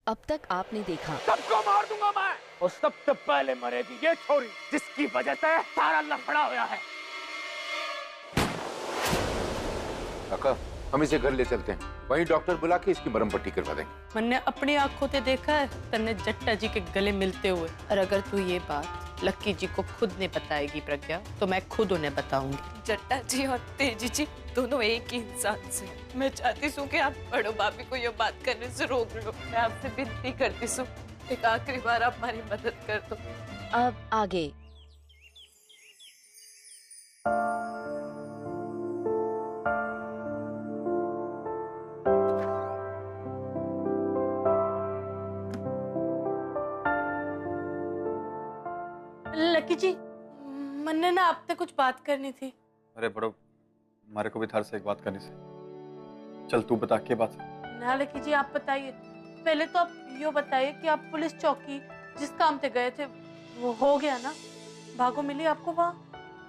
अब तक आपने देखा। सबको मार दूंगा मैं, और सबसे पहले मरेगी ये छोरी जिसकी वजह से सारा लफड़ा हुआ है। काका, हम इसे घर ले चलते हैं, वहीं डॉक्टर बुला के इसकी मरहम पट्टी करवा देंगे। मैंने अपनी आंखों से देखा है तन्ने जट्टा जी के गले मिलते हुए। और अगर तू ये बात लक्की जी को खुद नहीं बताएगी प्रज्ञा, तो मैं खुद उन्हें बताऊंगी। जट्टा जी और तेजी जी दोनों एक ही इंसान से। मैं चाहती हूँ कि आप बड़ो भाभी को ये बात करने से रोक लो। मैं आपसे विनती करती हूँ, एक आखिरी बार आप हमारी मदद कर दो। अब आगे। लक्की जी, मैंने ना आपसे कुछ बात करनी थी। अरे बड़ो, हमारे को भी थार से एक बात करनी से। चल तू बता क्या बात है। ना लक्की जी, आप बताइए। पहले तो आप यो बताइए कि आप पुलिस चौकी जिस काम से गए थे वो हो गया ना? भागो मिली आपको वहाँ?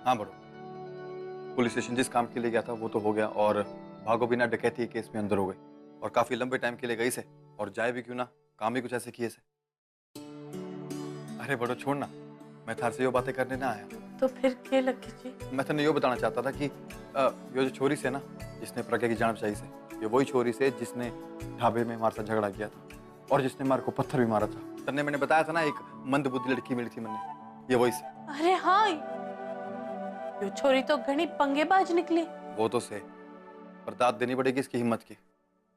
हाँ बड़ो, पुलिस स्टेशन जिस काम के लिए गया था वो तो हो गया, और भागो बिना डकैती केस में अंदर हो गई, और काफी लंबे टाइम के लिए गई से, और जाए भी क्यों ना, काम ही कुछ ऐसे किए से। अरे बड़ो छोड़ ना, मैं थार से यो बातें करने ना आया। तो फिर क्या लक्की जी? मैं तेने यो बताना चाहता था कि यो जो छोरी से ना, जिसने प्रज्ञा की जान बचाई से, ये वही छोरी से जिसने ढाबे में हमारे साथ झगड़ा किया था, और जिसने हमारे को पत्थर भी मारा था। तन्ने मैंने बताया था ना, एक मंदबुद्धि लड़की मिली थी मैंने, ये वही से। अरे हाँ, यो छोरी तो घनी पंगेबाज निकली। वो तो से, पर दाद देनी पड़ेगी इसकी हिम्मत की।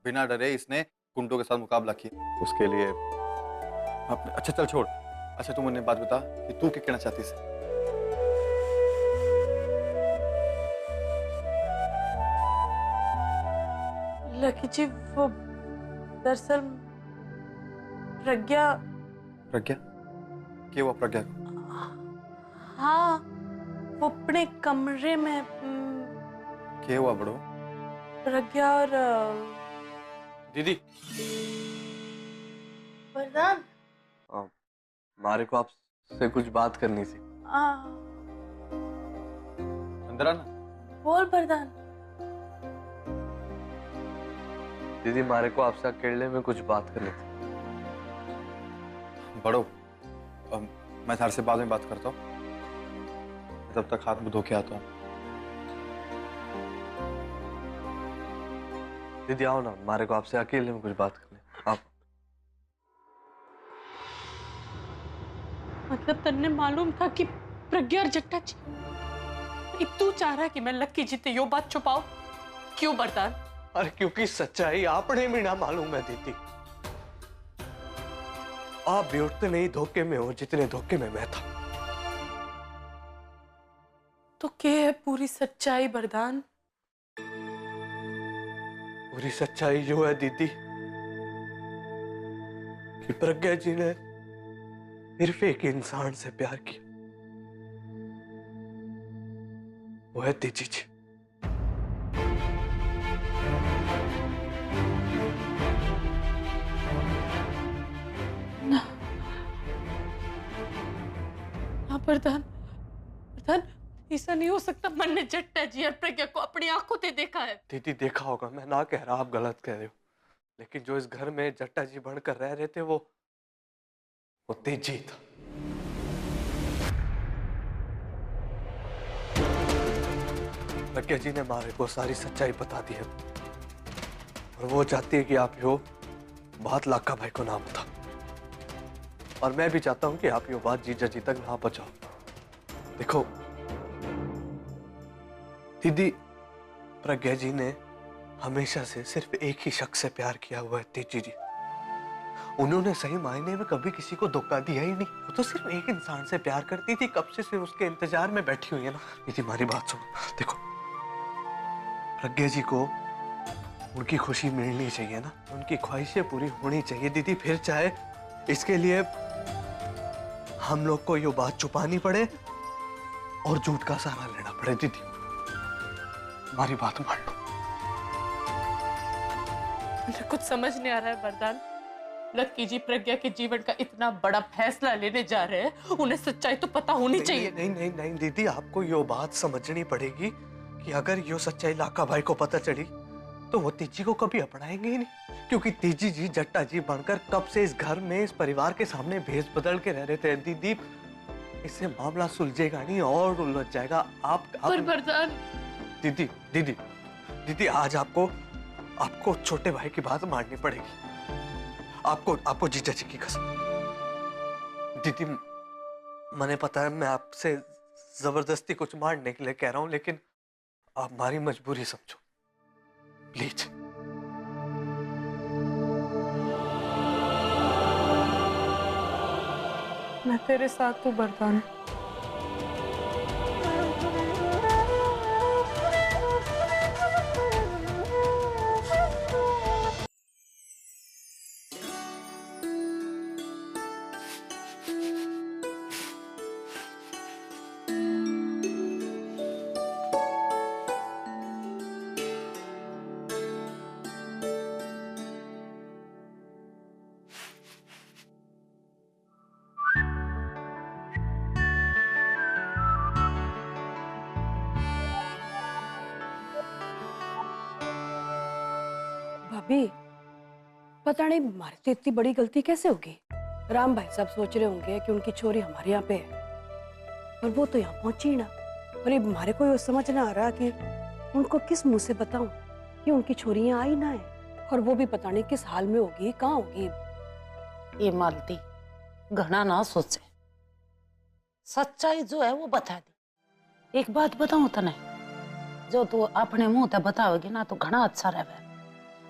बिना डरे इसने गुंडों के साथ मुकाबला किया, उसके लिए अपने। अच्छा चल छोड़, अच्छा तू मुझे बात बता कि तू क्या कहना चाहती है। लकी जी, वो दरअसल प्रज्ञा। प्रज्ञा? क्या हुआ प्रज्ञा को? हाँ, वो अपने कमरे में क्या हुआ बड़ो? प्रज्ञा और दीदी, वरदान, मारे को आपसे कुछ बात करनी थी। अंदर आना। बोल वरदान। दीदी, मारे को आपसे अकेले में कुछ बात करनी थी। बड़ो, मैं थार से बाद में बात करता हूँ, तब तक हाथ मुंह धो के आता हूँ। दीदी आओ ना, मारे को आपसे अकेले में कुछ बात करनी। आप मतलब तन्ने मालूम था कि प्रज्ञा और जट्टा जी, तू चाह रहा है कि मैं लक्की जी से यो बात छुपाऊं? क्यों वरदान? अरे क्योंकि सच्चाई आपने भी ना मालूम है दीदी। आप भी उतने नहीं धोखे में हो जितने धोखे में मैं था। तो क्या है पूरी सच्चाई वरदान? पूरी सच्चाई जो है दीदी कि प्रज्ञा जी ने सिर्फ एक इंसान से प्यार किया, वो है तेजी जी। ना वरदान, वरदान, ऐसा नहीं हो सकता। मैंने जट्टा जी और प्रज्ञा को अपनी आंखों से देखा है। दीदी देखा होगा, मैं ना कह रहा, आप गलत कह रहे हो, लेकिन जो इस घर में जट्टा जी बनकर रह रहे थे वो तेजी था। प्रज्ञा जी ने मारे को सारी सच्चाई बता दी है, और वो चाहती है कि आप यो बात लाका भाई को ना बता, और मैं भी चाहता हूं कि आप यो बात जीजा जी तक ना पहुंचाओ। देखो दीदी, प्रज्ञा जी ने हमेशा से सिर्फ एक ही शख्स से प्यार किया हुआ है, तेजी जी। उन्होंने सही मायने में कभी किसी को धोखा दिया ही नहीं। वो तो सिर्फ एक इंसान से प्यार करती थी, कब से उसके इंतजार में बैठी हुई है ना। दीदी हमारी बात सुनो, देखो प्रज्ञा जी को उनकी खुशी मिलनी चाहिए ना, उनकी ख्वाहिशें पूरी होनी चाहिए दीदी। फिर चाहे इसके लिए हम लोग को ये बात छुपानी पड़े और झूठ का सहारा लेना पड़े। दीदी हमारी बात मान लो। मुझे कुछ समझ नहीं आ रहा है वरदान। लक्की जी प्रज्ञा के जीवन का इतना बड़ा फैसला लेने जा रहे हैं, उन्हें सच्चाई तो पता होनी चाहिए। नहीं नहीं नहीं दीदी, आपको ये बात समझनी पड़ेगी कि अगर ये सच्चाई लाका भाई को पता चली तो वो तेजी को कभी अपनाएंगे ही नहीं, क्योंकि तेजी जी जट्टा जी बनकर कब से इस घर में, इस परिवार के सामने भेस बदल के रह रहे थे। दीदी, इससे मामला सुलझेगा नहीं और उलझ जाएगा। आप पर प्रधान, दीदी दीदी दीदी, आज आपको छोटे भाई की बात माननी पड़ेगी। आपको जीजा जी की कसम। दीदी, मैंने पता है मैं आपसे जबरदस्ती कुछ मारने के लिए कह रहा हूं, लेकिन आप हमारी मजबूरी समझो प्लीज। मैं तेरे साथ हूँ प्रधान। भाभी, पता नहीं हमारे से इतनी बड़ी गलती कैसे होगी। राम भाई साहब सोच रहे होंगे कि उनकी छोरी हमारे यहाँ पे है, पर वो तो यहाँ पहुंची ही ना। और ये हमारे को ये समझ ना आ रहा कि उनको किस मुंह से बताऊं कि उनकी छोरी यहाँ आई ना है, और वो भी पता नहीं किस हाल में होगी, कहाँ होगी। ये मालती घना ना सोचे, सच्चाई जो है वो बता दी। एक बात बताऊं तने, जो तू अपने मुंह ते बताओगी ना तो घना अच्छा रहे।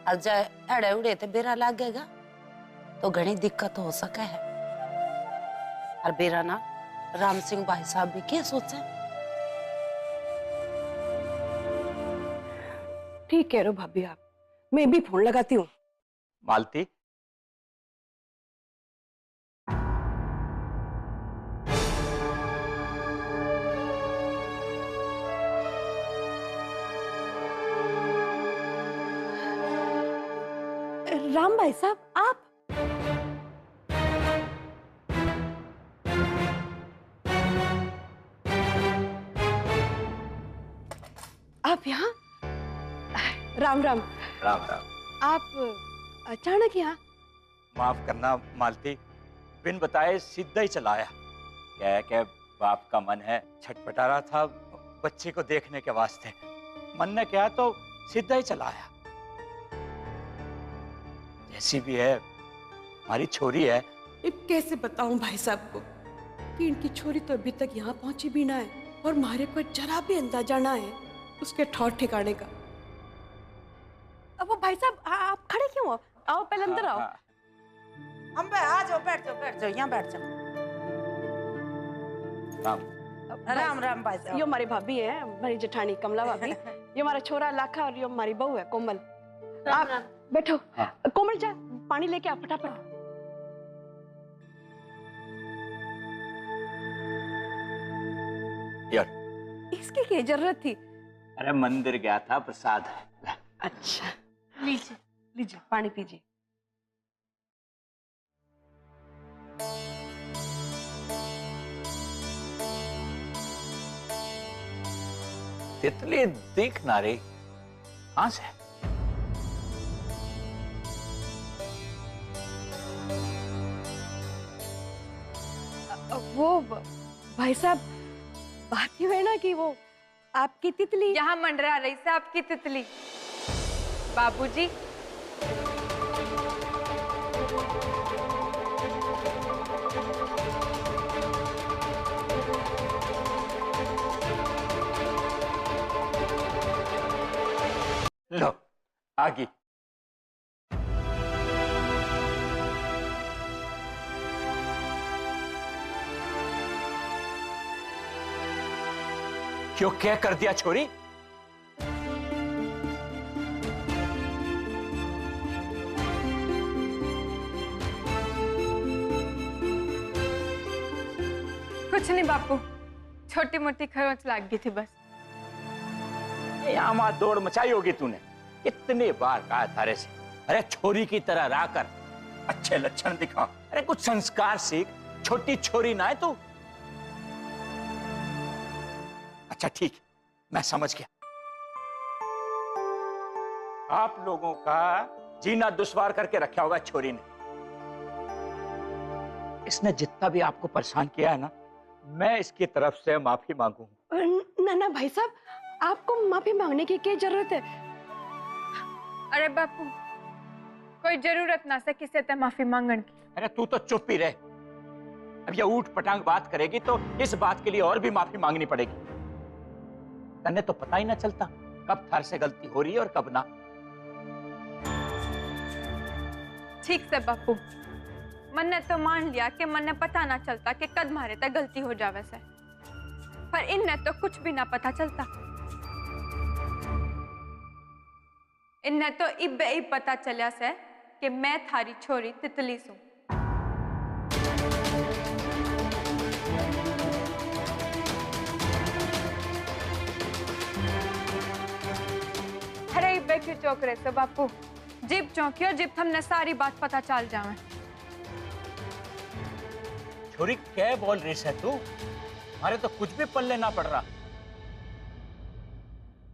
और जाए एड़े उड़े ते बेरा लागेगा तो घनी दिक्कत हो सके है। और बेरा ना राम सिंह भाई साहब भी क्या सोचे। ठीक कह रहे हो भाभी आप, मैं भी फोन लगाती हूँ। मालती, राम भाई साहब, आप यहाँ? राम राम। राम राम। आप अचानक यहाँ? माफ करना मालती, बिन बताए सीधा ही चला आया। क्या है कि बाप का मन है, छटपटा रहा था बच्चे को देखने के वास्ते। मन ने क्या तो सीधा ही चला आया। जैसी भी है हमारी छोरी है। अब कैसे बताऊं भाई साहब को कि इनकी छोरी तो अभी तक यहाँ पहुंची भी ना है, और हमारे को जरा भी अंदाजा ना है उसके ठौर ठिकाने का। अब वो भाई साहब आप खड़े क्यों हो? आओ पहले अंदर आओ। हम आ जाओ, बैठ जाओ, यहाँ बैठ जाओ। राम राम भाई साहब। यो हमारी भाभी है, हमारी जेठानी कमला भाभी। ये हमारा छोरा लाखा और ये हमारी बहू है कोमल। आप बैठो। कोमल जा पानी लेके आ फटाफट। यार इसकी क्या जरूरत थी? अरे मंदिर गया था, प्रसाद है। अच्छा लीजिए लीजिए पानी पीजिए। तितली दिख ना रही, कहां से? वो भाई साहब बात ये है ना कि वो आपकी तितली यहाँ मंडरा रही से आपकी तितली। बाबूजी, लो आ गई। क्यों क्या कर दिया छोरी? कुछ नहीं बापू, छोटी मोटी खरोंच लग गई थी बस। यहाँ वहां दौड़ मचाई होगी तूने। इतने बार कहा थारे से, अरे छोरी की तरह रहा कर, अच्छे लक्षण दिखा, अरे कुछ संस्कार सीख, छोटी छोरी ना है तू। अच्छा ठीक, मैं समझ गया। आप लोगों का जीना दुश्वार करके रखा होगा छोरी ने। इसने जितना भी आपको परेशान किया है ना, मैं इसकी तरफ से माफी मांगू। ना ना भाई साहब, आपको माफी मांगने की क्या जरूरत है? अरे बापू, कोई जरूरत ना से किसे ते माफी मांगन की। अरे तू तो चुप ही रह। अब ये ऊट पटांग बात करेगी तो इस बात के लिए और भी माफी मांगनी पड़ेगी। तन्ने तो पता ही ना चलता कब थार से गलती हो रही है और कब ना। ठीक से बापू, मैंने तो मान लिया कि मैंने पता ना चलता कि कद मारे तक गलती हो जावे से, पर इनने तो कुछ भी ना पता चलता। इन्हें तो इब्बे ही पता चलिया से कि मैं थारी छोरी तितली सू। अरे इब्बे क्यों चौंक रहे से बापू? जिब चौंकियो जिब हमने सारी बात पता चल जावे। छोरी क्या बोल रही है तू? हमारे तो कुछ भी पल्ले ना पड़ रहा।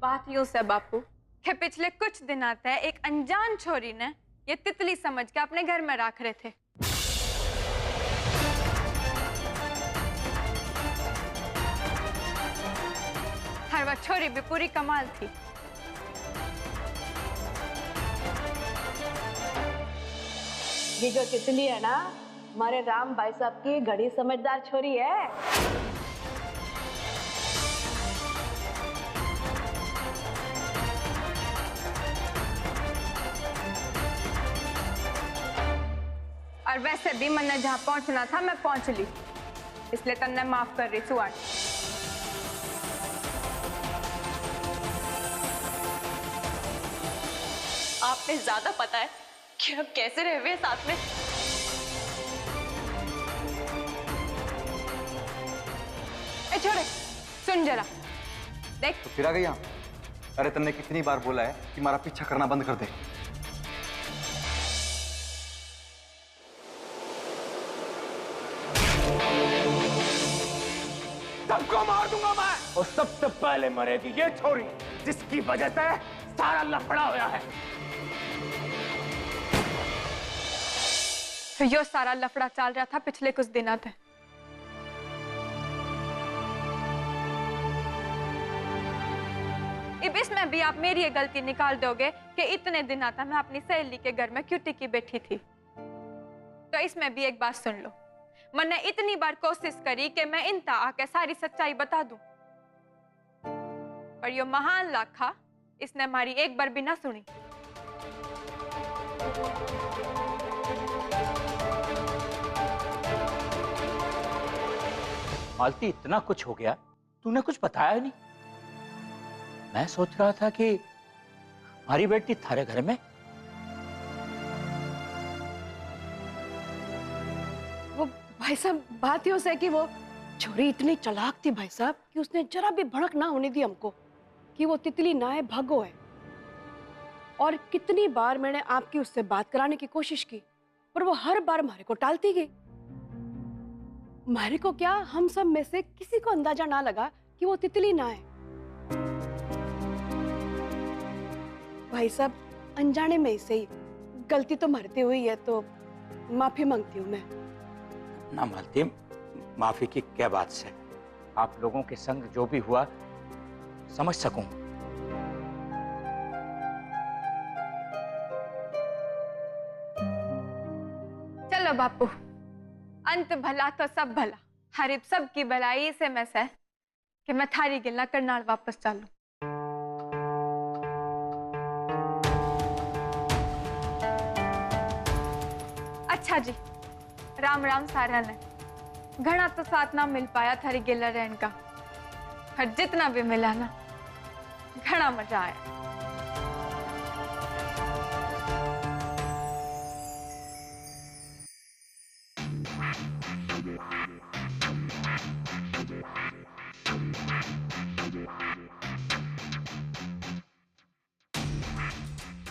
बात यूं से बापू कि पिछले कुछ दिनों से एक अनजान छोरी ने ये तितली समझ के अपने घर में रख रहे थे। हर वह छोरी भी पूरी कमाल थी। ये जो तितली है ना, हमारे राम भाई साहब की घड़ी समझदार छोरी है। और वैसे भी मैंने जहां पहुंचना था मैं पहुंच ली, इसलिए तन्ने माफ कर रही सुआन। आपने ज्यादा पता है कि हम कैसे रह हुए साथ में। ए छोरे, सुन जरा, देख। तो फिर आ गई यहाँ? अरे तुमने कितनी बार बोला है कि हमारा पीछा करना बंद कर दे। सबको मार दूंगा मैं, और सबसे पहले मरेगी ये छोरी जिसकी वजह से सारा लफड़ा होया है। तो यो सारा लफड़ा चल रहा था पिछले कुछ दिनों से। अब इसमें भी आप मेरी ये गलती निकाल दोगे कि इतने दिनों तक मैं अपनी सहेली के घर में क्यों टिकी बैठी थी। तो इसमें भी एक बात सुन लो, मैंने इतनी बार कोशिश करी कि मैं इनता आके सारी सच्चाई बता दूं, पर यो महान लाखा इसने हमारी एक बार भी ना सुनी। मालती, इतना कुछ हो गया, तूने कुछ बताया नहीं। मैं सोच रहा था कि हमारी बेटी थारे घर में। वो भाई साहब, बात यो है कि वो छोरी इतनी चालाक थी भाई साहब कि उसने जरा भी भड़क ना होने दी हमको कि वो तितली ना है, भागो है। और कितनी बार मैंने आपकी उससे बात कराने की कोशिश की, पर वो हर बार हमारे को टालती गई। हमारे को क्या, हम सब में से किसी को अंदाजा ना लगा कि वो तितली ना है। भाई साहब, अनजाने में से ही गलती तो मरती हुई है, तो माफी मांगती हूँ मैं। ना मालती, माफी की क्या बात से। आप लोगों के संग जो भी हुआ समझ सकूं। चलो बापू, अंत भला तो सब भला, हरिप सब की भलाई से मैं से कि मैं थारी गिलना करनाल वापस चालू। अच्छा जी, राम राम सारा ने। घना तो साथ ना मिल पाया थारी गिला रहन का, पर जितना भी मिला ना, घना मजा आया।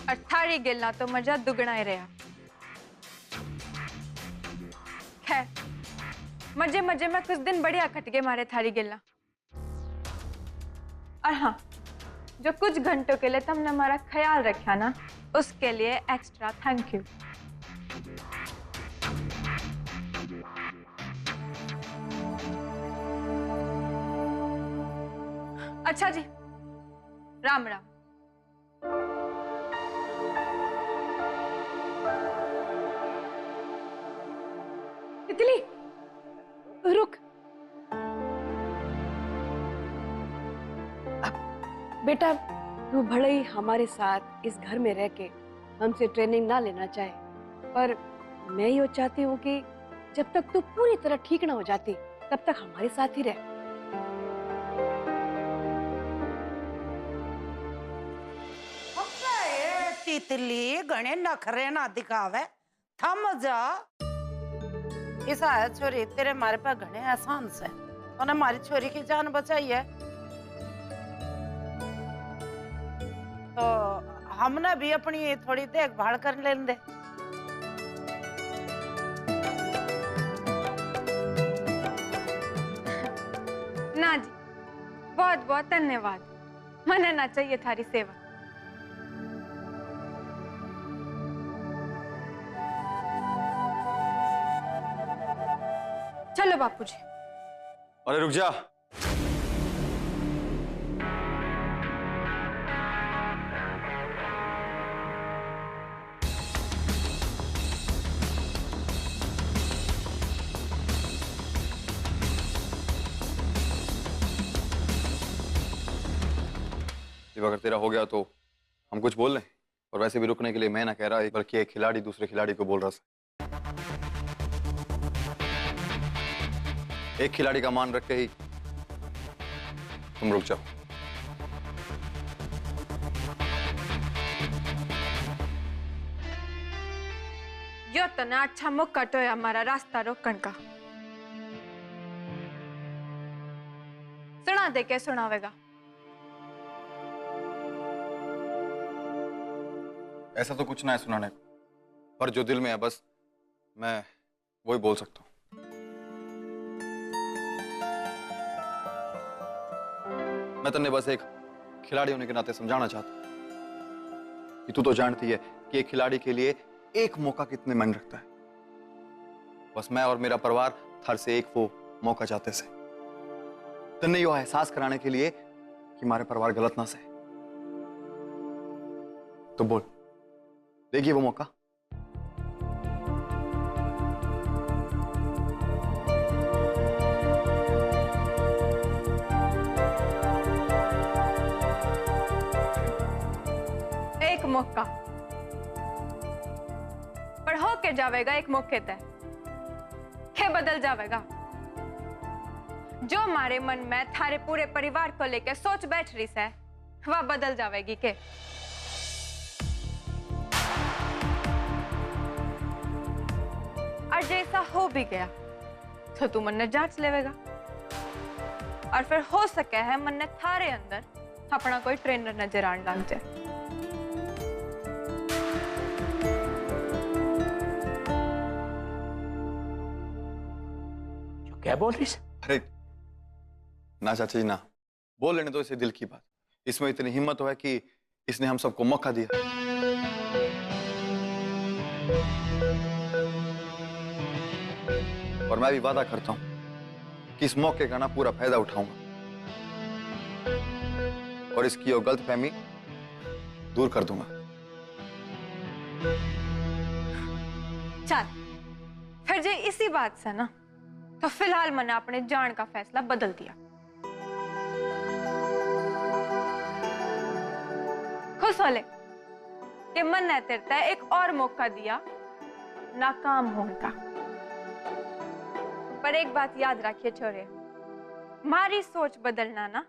और थारी गिलना तो मजा दुगना ही रहा। खैर, मजे मजे में कुछ दिन बढ़िया कट गए मारे थारी गिलना। और हाँ, जो कुछ घंटों के लिए तुमने हमारा ख्याल रखा ना, उसके लिए एक्स्ट्रा थैंक यू। अच्छा जी, राम राम। तितली रुक। बेटा तू भले ही हमारे साथ इस घर में रह के हमसे ट्रेनिंग ना लेना चाहे, पर मैं ये चाहती हूँ कि जब तक तू पूरी तरह ठीक ना हो जाती तब तक हमारे साथ ही रह। तितली गणे नखरे ना दिखावे, थम जा। ऐसा है छोरी, तेरे मारे पास घने एहसान से तूने हमारी छोरी की जान बचाई है, तो हमने भी अपनी थोड़ी देखभाल कर लेने दे। ना जी, बहुत बहुत धन्यवाद। मने ना चाहिए थारी सेवा। चलो बापूजी। अरे रुक जा। अगर तेरा हो गया तो हम कुछ बोल लें, और वैसे भी रुकने के लिए मैं ना कह रहा, बल्कि एक खिलाड़ी दूसरे खिलाड़ी को बोल रहा था। एक खिलाड़ी का मान रख के ही तुम रुक जाओ। यो तो ना अच्छा मौका तो है हमारा रास्ता रोकने का। सुना दे के सुनावेगा। ऐसा तो कुछ ना है सुनाने को, पर जो दिल में है बस मैं वही बोल सकता हूँ। मैं तन्ने बस एक खिलाड़ी होने के नाते समझाना चाहता हूं कि तू तो जानती है कि एक खिलाड़ी के लिए एक मौका कितने मन रखता है। बस मैं और मेरा परिवार थर से एक वो मौका चाहते से तन्ने यो एहसास कराने के लिए कि हमारे परिवार गलत ना सहे। तो बोल, देखिए वो मौका। एक मौका पर हो के जावेगा, एक मौके तय के बदल जावेगा। जो हमारे मन में थारे पूरे परिवार को लेकर सोच बैठ रही है वह बदल जावेगी के। और जैसा हो भी गया तो तू मन ने जांच लेवेगा, और फिर हो सके है मन ने थारे अंदर अपना कोई ट्रेनर नजर आने लग जाए। क्या बोल रही? अरे ना चाचा जी ना, बोल लेने दो इसे दिल की बात। इसमें इतनी हिम्मत है कि इसने हम सबको मौका दिया। और मैं भी वादा करता हूं कि इस मौके का ना पूरा फायदा उठाऊंगा और इसकी वो गलतफहमी दूर कर दूंगा। चल फिर जे इसी बात से ना, तो फिलहाल मैंने अपने जान का फैसला बदल दिया। खुश हो ले कि मन ने तेरे एक और मौका दिया नाकाम होने का। पर एक बात याद रखिए छोरे, मारी सोच बदलना ना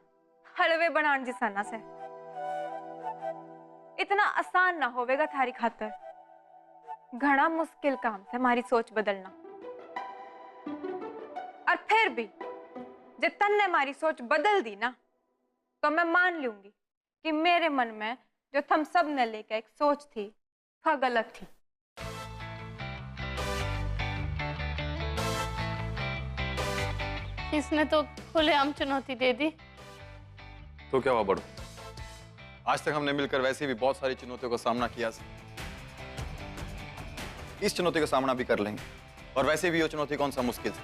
हलवे बनाने जिसा ना से इतना आसान ना होवेगा थारी खातर। घना मुश्किल काम से हमारी सोच बदलना। और फिर भी जब तन ने हमारी सोच बदल दी ना, तो मैं मान लूंगी कि मेरे मन में जो तुम सब ने लेकर एक सोच थी वह गलत थी। इसने तो खुलेआम चुनौती दे दी। तो क्या हुआ बड़ो, आज तक हमने मिलकर वैसे भी बहुत सारी चुनौतियों का सामना किया। इस चुनौती का सामना भी कर लेंगे, और वैसे भी ये चुनौती कौन सा मुश्किल है,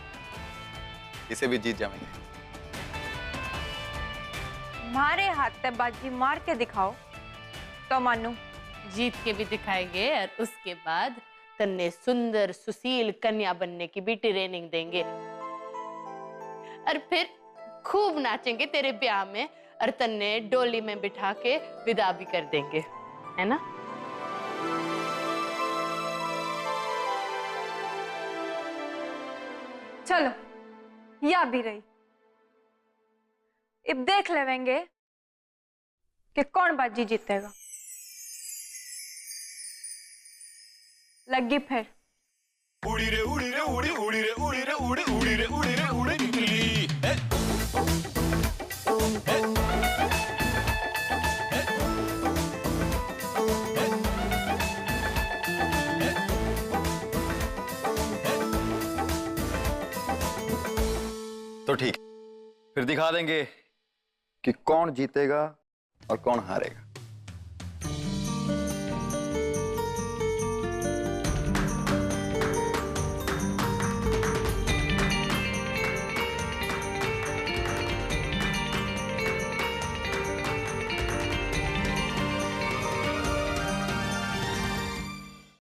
इसे भी जीत जाएंगे। हमारे हाथ से बाजी मार के दिखाओ तो मानू। जीत के भी दिखाएंगे और उसके बाद तन्ने सुंदर सुशील कन्या बनने की भी ट्रेनिंग देंगे, और फिर खूब नाचेंगे तेरे ब्याह में, और तन्ने डोली में बिठा के विदा भी कर देंगे, है ना? चलो, या भी रही। अब देख लेवेंगे कि कौन बाजी जीतेगा। लगी फिर। उड़ी रे उड़ी रे उड़ी उड़ी रे उड़ी रे उड़ी उड़ी रे उड़ी रे उड़ी तितली। तो ठीक, फिर दिखा देंगे कि कौन जीतेगा और कौन हारेगा।